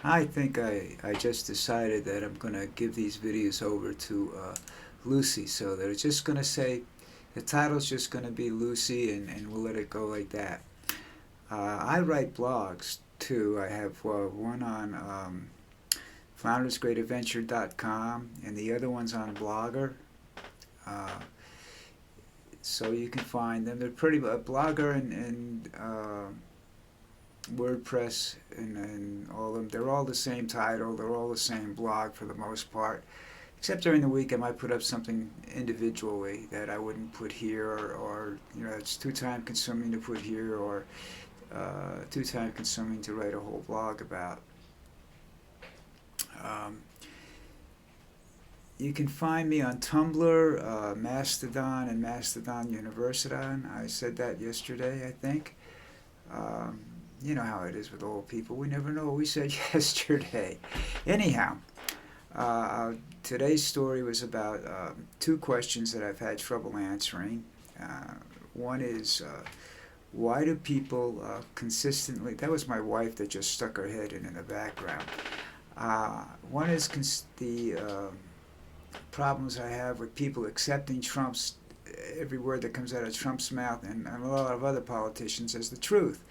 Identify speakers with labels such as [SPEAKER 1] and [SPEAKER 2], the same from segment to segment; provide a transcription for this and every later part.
[SPEAKER 1] I think I just decided that I'm going to give these videos over to Lucy, so they're just going to say, the title's just going to be Lucy, and we'll let it go like that. I write blogs too. I have one on floundersgreatadventure.com, and the other one's on Blogger. Uh, so you can find them. They're pretty Blogger and WordPress and all of them. They're all the same title. They're all the same blog for the most part. Except during the week, I might put up something individually that I wouldn't put here, or it's too time consuming to put here, or too time consuming to write a whole blog about. Um, you can find me on Tumblr, Mastodon, and Mastodon University. I said that yesterday, I think. Um, you know how it is with old people. We never know what we said yesterday. Anyhow, today's story was about two questions that I've had trouble answering. One is, why do people consistently... That was my wife that just stuck her head in the background. One is the problems I have with people accepting Trump's... every word that comes out of Trump's mouth and a lot of other politicians as the truth.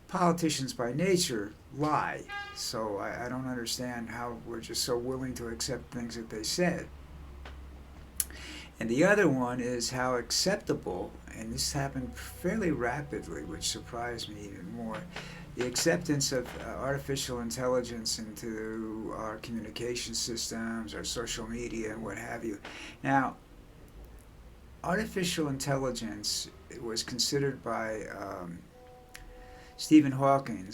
[SPEAKER 1] Politicians by nature lie, so I don't understand how we're just so willing to accept things that they said. And the other one is how acceptable, and this happened fairly rapidly, which surprised me even more, the acceptance of artificial intelligence into our communication systems, our social media, and what have you. Now, artificial intelligence was considered by Stephen Hawking,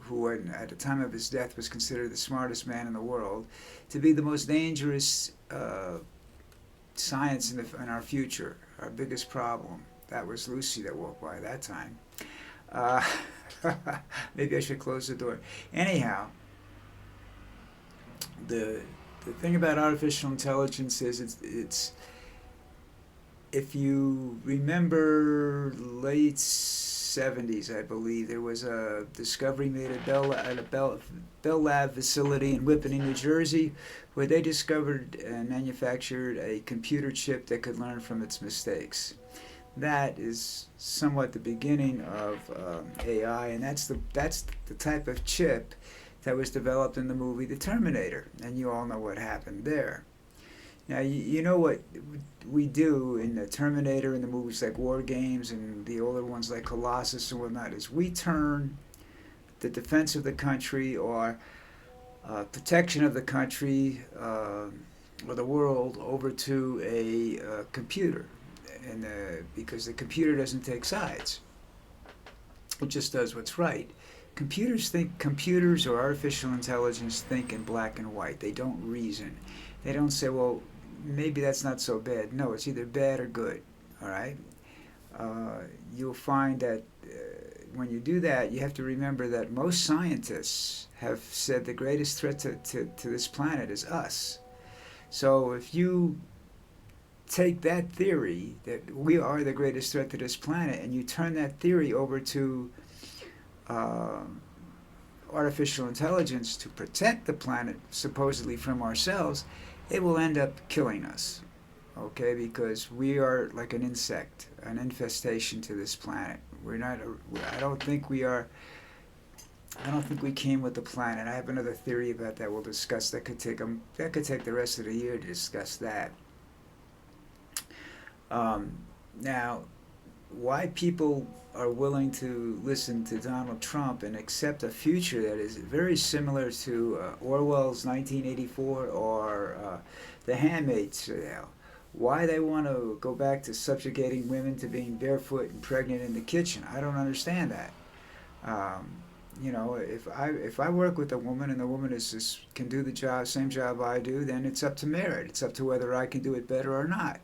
[SPEAKER 1] who at the time of his death was considered the smartest man in the world, to be the most dangerous science in our future, our biggest problem. That was Lucy that walked by that time. Uh, Maybe I should close the door. Anyhow, the thing about artificial intelligence is it's if you remember late 70s, I believe, there was a discovery made at Bell Lab facility in Whippany, New Jersey, where they discovered and manufactured a computer chip that could learn from its mistakes. That is somewhat the beginning of AI, and that's the type of chip that was developed in the movie The Terminator, and you all know what happened there. Now, you know what we do in the Terminator and the movies like War Games and the older ones like Colossus and whatnot is we turn the defense of the country or protection of the country or the world over to a computer, and because the computer doesn't take sides, it just does what's right. Computers or artificial intelligence think in black and white. They don't reason. They don't say, well, maybe that's not so bad. No, it's either bad or good. All right. You'll find that when you do that, you have to remember that most scientists have said the greatest threat to this planet is us. So if you take that theory that we are the greatest threat to this planet and you turn that theory over to artificial intelligence to protect the planet supposedly from ourselves, it will end up killing us. Okay, because we are like an insect, an infestation to this planet. We're not. I don't think we are. I don't think we came with the planet. I have another theory about that. We'll discuss. That could take the rest of the year to discuss that. Now, why people are willing to listen to Donald Trump and accept a future that is very similar to Orwell's 1984 or The Handmaid's Tale. Why they want to go back to subjugating women to being barefoot and pregnant in the kitchen, I don't understand that. If I work with a woman and the woman can do the same job I do, then it's up to merit. It's up to whether I can do it better or not.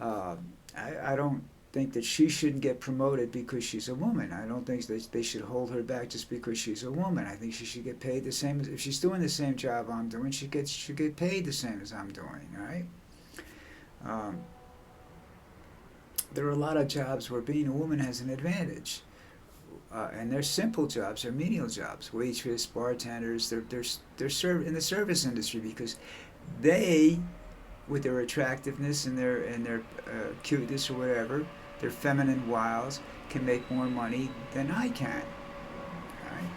[SPEAKER 1] I don't think that she shouldn't get promoted because she's a woman. I don't think that they should hold her back just because she's a woman. I think she should get paid the same if she's doing the same job I'm doing. She should get paid the same as I'm doing. All right. There are a lot of jobs where being a woman has an advantage. and they're simple jobs, they're menial jobs, waitress, bartenders, they're in the service industry because they, with their attractiveness and their cuteness or whatever, their feminine wiles, can make more money than I can. Right?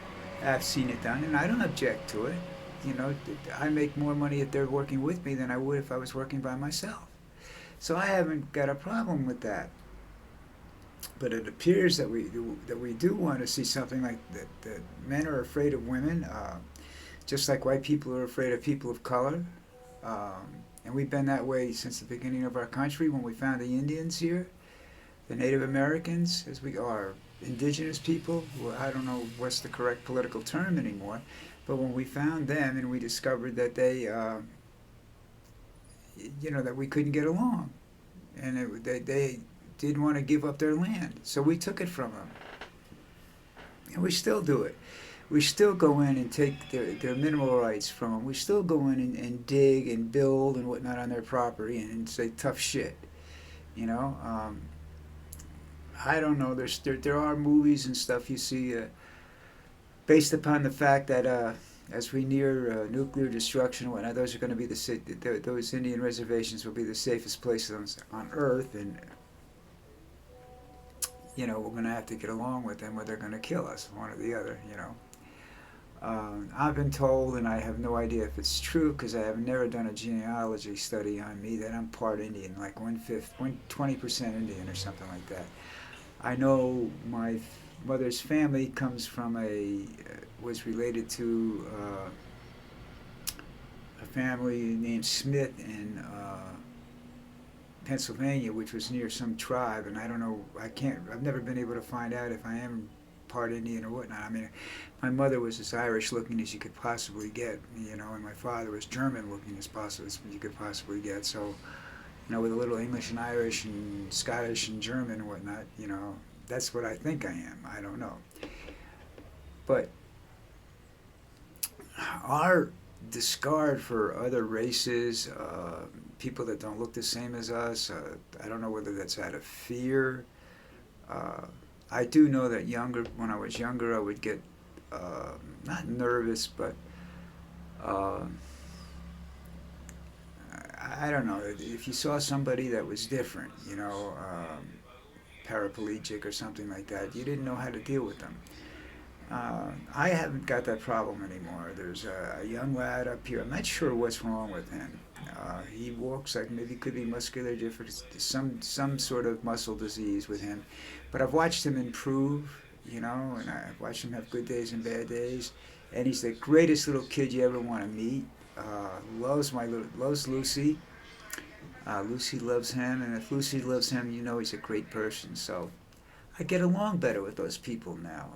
[SPEAKER 1] I've seen it done, and I don't object to it. You know, I make more money if they're working with me than I would if I was working by myself. So I haven't got a problem with that. But it appears that we do want to see something like that. That men are afraid of women, just like white people are afraid of people of color. And we've been that way since the beginning of our country. When we found the Indians here, the Native Americans, as we are, indigenous people. Well, I don't know what's the correct political term anymore, but when we found them and we discovered that they, that we couldn't get along, and they didn't want to give up their land, so we took it from them, and we still do it. We still go in and take their mineral rights from them. We still go in and dig and build and whatnot on their property and say tough shit, you know. I don't know. There are movies and stuff you see based upon the fact that as we near nuclear destruction and whatnot, those are going to be those Indian reservations will be the safest places on Earth, and we're going to have to get along with them, or they're going to kill us, one or the other. I've been told, and I have no idea if it's true because I have never done a genealogy study on me, that I'm part Indian, like 20% Indian or something like that. I know my mother's family comes from was related to a family named Smith in Pennsylvania, which was near some tribe, and I don't know, I've never been able to find out if I am part Indian or whatnot. I mean, my mother was as Irish looking as you could possibly get, and my father was German looking as you could possibly get, so with a little English and Irish and Scottish and German and whatnot, that's what I think I am. I don't know. But our discard for other races, people that don't look the same as us, I don't know whether that's out of fear. I do know that when I was younger, I would get not nervous, but I don't know, if you saw somebody that was different, paraplegic or something like that, you didn't know how to deal with them. I haven't got that problem anymore. There's a young lad up here. I'm not sure what's wrong with him. He walks like maybe could be muscular difference, some sort of muscle disease with him. But I've watched him improve, and I've watched him have good days and bad days. And he's the greatest little kid you ever want to meet. Loves Lucy. Lucy loves him, and if Lucy loves him, he's a great person. So I get along better with those people now.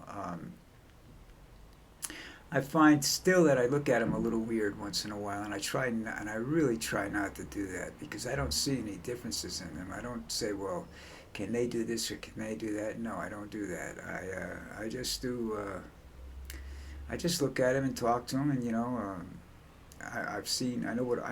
[SPEAKER 1] I find still that I look at him a little weird once in a while, and I really try not to do that because I don't see any differences in them. I don't say, well, can they do this or can they do that? No, I don't do that. I just do. I just look at him and talk to him, and I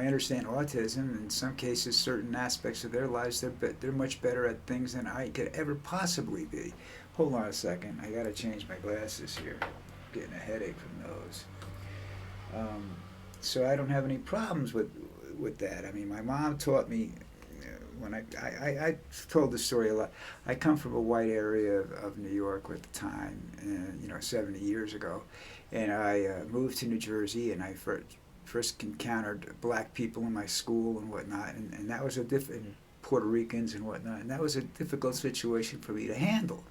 [SPEAKER 1] understand autism. In some cases, certain aspects of their lives, they're much better at things than I could ever possibly be. Hold on a second, I gotta change my glasses here. I'm getting a headache from those. So I don't have any problems with that. I mean, my mom taught me when I told the story a lot. I come from a white area of New York at the time, 70 years ago, and I moved to New Jersey, and I first encountered black people in my school and whatnot, and that was and Puerto Ricans and whatnot, and that was a difficult situation for me to handle.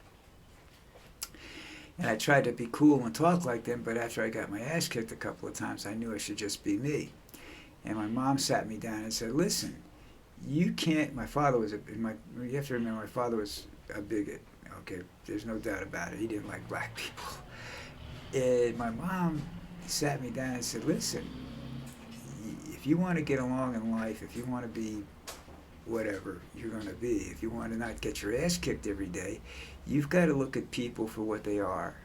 [SPEAKER 1] And I tried to be cool and talk like them, but after I got my ass kicked a couple of times, I knew I should just be me. And my mom sat me down and said, listen, you can't, you have to remember, my father was a bigot, okay, there's no doubt about it, he didn't like black people. And my mom sat me down and said, listen, if you want to get along in life, if you want to be whatever you're going to be, if you want to not get your ass kicked every day, you've got to look at people for what they are.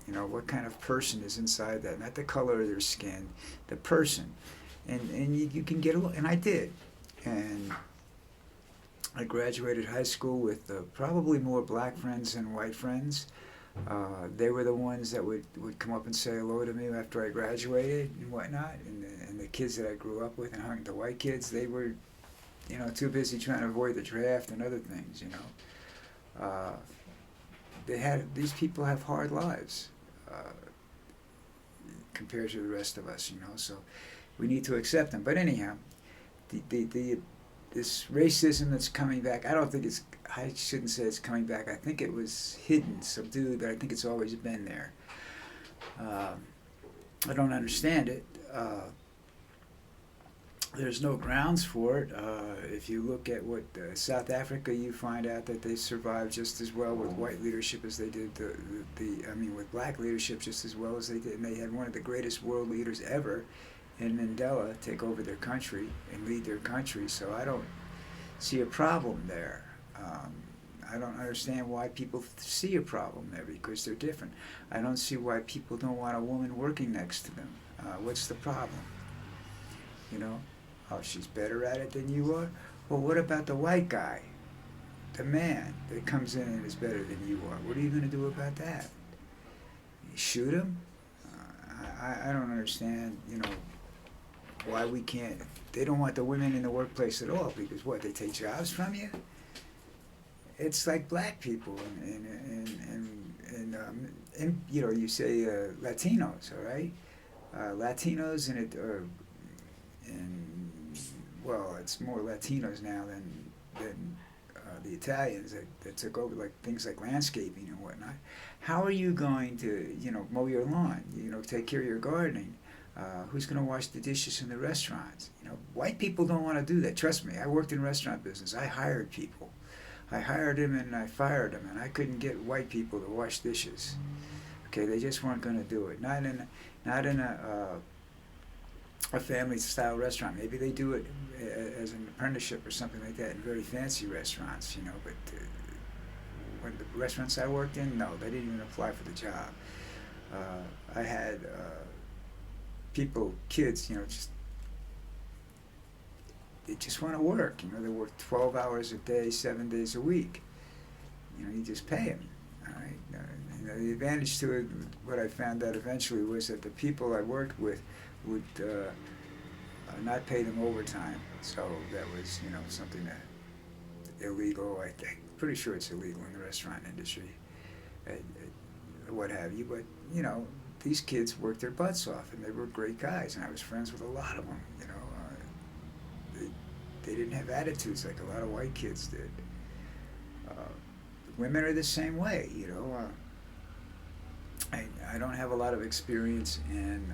[SPEAKER 1] What kind of person is inside that, not the color of their skin, the person. And you can get along, and I did. And I graduated high school with probably more black friends than white friends. They were the ones that would come up and say hello to me after I graduated and whatnot. And the kids that I grew up with and hung the white kids, they were, too busy trying to avoid the draft and other things. These people have hard lives compared to the rest of us. So we need to accept them. But anyhow, this racism that's coming back, I shouldn't say it's coming back. I think it was hidden, subdued, but I think it's always been there. I don't understand it. There's no grounds for it. If you look at what South Africa, you find out that they survived just as well with white leadership as they did with black leadership just as well as they did. And they had one of the greatest world leaders ever in Mandela take over their country and lead their country. So I don't see a problem there. I don't understand why people see a problem there because they're different. I don't see why people don't want a woman working next to them. What's the problem? Oh, she's better at it than you are? Well, what about the white guy, the man that comes in and is better than you are? What are you going to do about that? You shoot him? I don't understand, why we can't. They don't want the women in the workplace at all because what, they take jobs from you? It's like black people and you say Latinos, all right? Latinos well, it's more Latinos now than the Italians that took over things like landscaping and whatnot. How are you going to mow your lawn? Take care of your gardening? Who's going to wash the dishes in the restaurants? White people don't want to do that. Trust me, I worked in restaurant business. I hired people. I hired them and I fired them, and I couldn't get white people to wash dishes. Okay, they just weren't going to do it. Not in a family-style restaurant. Maybe they do it as an apprenticeship or something like that in very fancy restaurants, But when the restaurants I worked in, no, they didn't even apply for the job. I had kids, they just want to work. They work 12 hours a day, 7 days a week. You just pay them. All right. The advantage to it, what I found out eventually, was that the people I worked with would not pay them overtime. So that was, something that illegal. I think, pretty sure it's illegal in the restaurant industry, what have you. But these kids worked their butts off, and they were great guys, and I was friends with a lot of them. They didn't have attitudes like a lot of white kids did. Women are the same way, I don't have a lot of experience in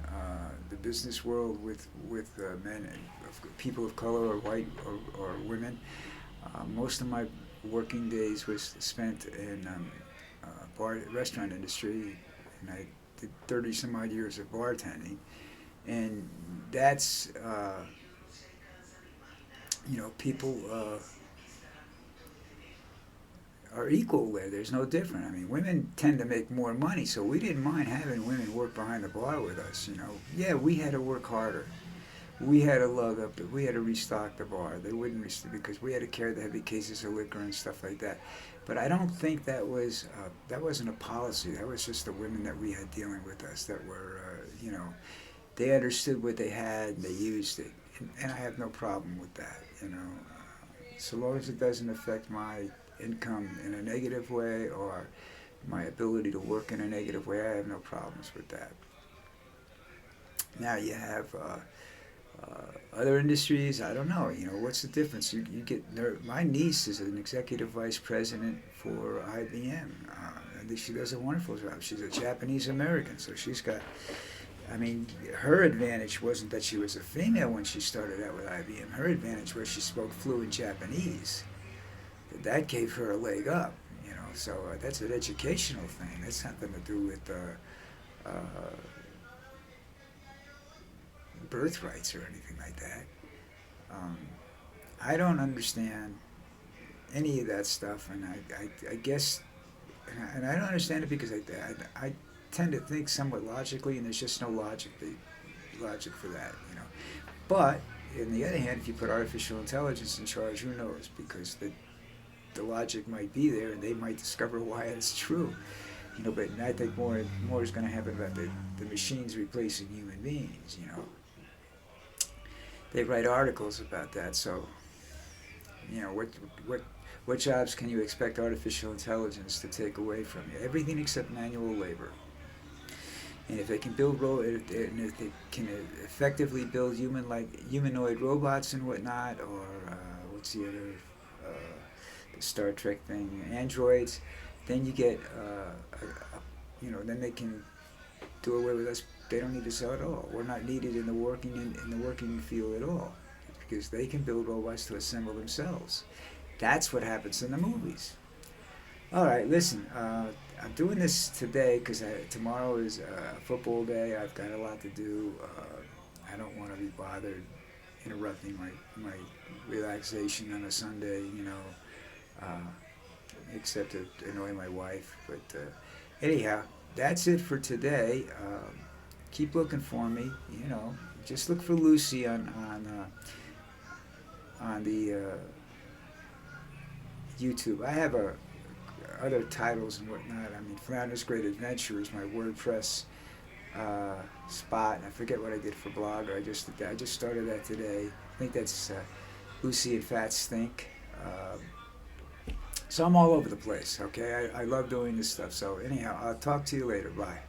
[SPEAKER 1] the business world with men, people of color or white or women. Most of my working days was spent in restaurant industry, and I did 30 some odd years of bartending, and that's people are equal there. There's no different. I mean, women tend to make more money, so we didn't mind having women work behind the bar with us. Yeah, we had to work harder. We had to lug up, we had to restock the bar. They wouldn't because we had to carry the heavy cases of liquor and stuff like that. But I don't think that wasn't a policy. That was just the women that we had dealing with us that were, they understood what they had and they used it. And I have no problem with that, so long as it doesn't affect my income in a negative way or my ability to work in a negative way, I have no problems with that. Now you have other industries. I don't know. What's the difference? You get my niece is an executive vice president for IBM. I think she does a wonderful job. She's a Japanese American, so she's got. I mean, her advantage wasn't that she was a female when she started out with IBM. Her advantage was she spoke fluent Japanese. That gave her a leg up, So that's an educational thing. That's nothing to do with birthrights or anything like that. I don't understand any of that stuff, and I guess, and I don't understand it because I tend to think somewhat logically, and there's just no logic for that, But on the other hand, if you put artificial intelligence in charge, who knows? Because the logic might be there, and they might discover why it's true. But I think more is going to happen about the machines replacing human beings. They write articles about that. So, what what what jobs can you expect artificial intelligence to take away from you? Everything except manual labor. And if they can if they can effectively build humanoid robots and whatnot, or what's the other the Star Trek thing, androids, then you get then they can do away with us. They don't need us at all. We're not needed in the working field at all, because they can build robots to assemble themselves. That's what happens in the movies. All right, listen. I'm doing this today because tomorrow is football day. I've got a lot to do. I don't want to be bothered interrupting my relaxation on a Sunday, uh, except to annoy my wife. But anyhow, that's it for today. Keep looking for me. Just look for Lucy on the YouTube. I have other titles and whatnot. I mean, Flounder's Great Adventure is my WordPress spot. I forget what I did for Blogger. I just started that today. I think that's Lucy and Fats Think. So I'm all over the place. Okay, I love doing this stuff. So anyhow, I'll talk to you later. Bye.